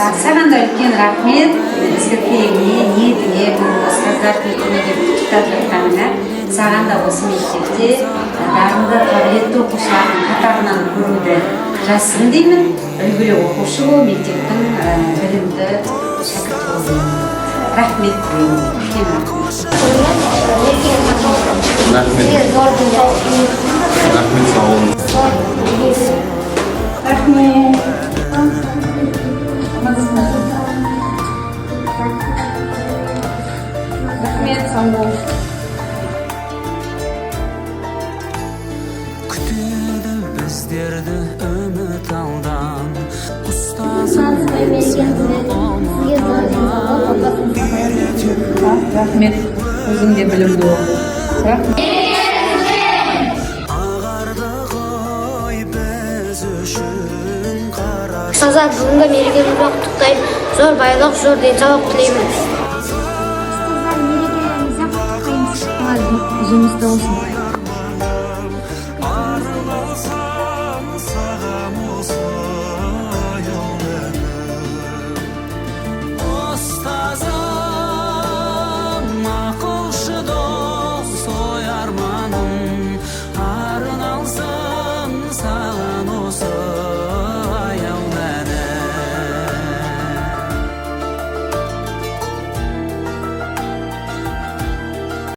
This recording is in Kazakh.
Саған да үлкен рахмет. Сіздерге ниетіңе, ұстаздар күніне деп құттықтап жатқаныңа. Саған да осы мектепте дарынды қабілетті оқушылардың қатарынан көруді жазсын деймін. Үлгілі оқушы бол, мектептің білімді шәкірті бол деймін. Рахмет деймін. Үлкен рахмет. Рахмет, сау болыңыз. Рахмет. Рахмет, сау бол. Күтеді біздерді үміт алдан, ұстазым Рахмет, өзің де білімді бол. Рахмет. ағарды ғой біз үшін қара. Ұстаздар, бүгінгі мерекемізбен құттықтаймын. Зор байлық, зор денсаулық тілеймін. Жұмыста болсын.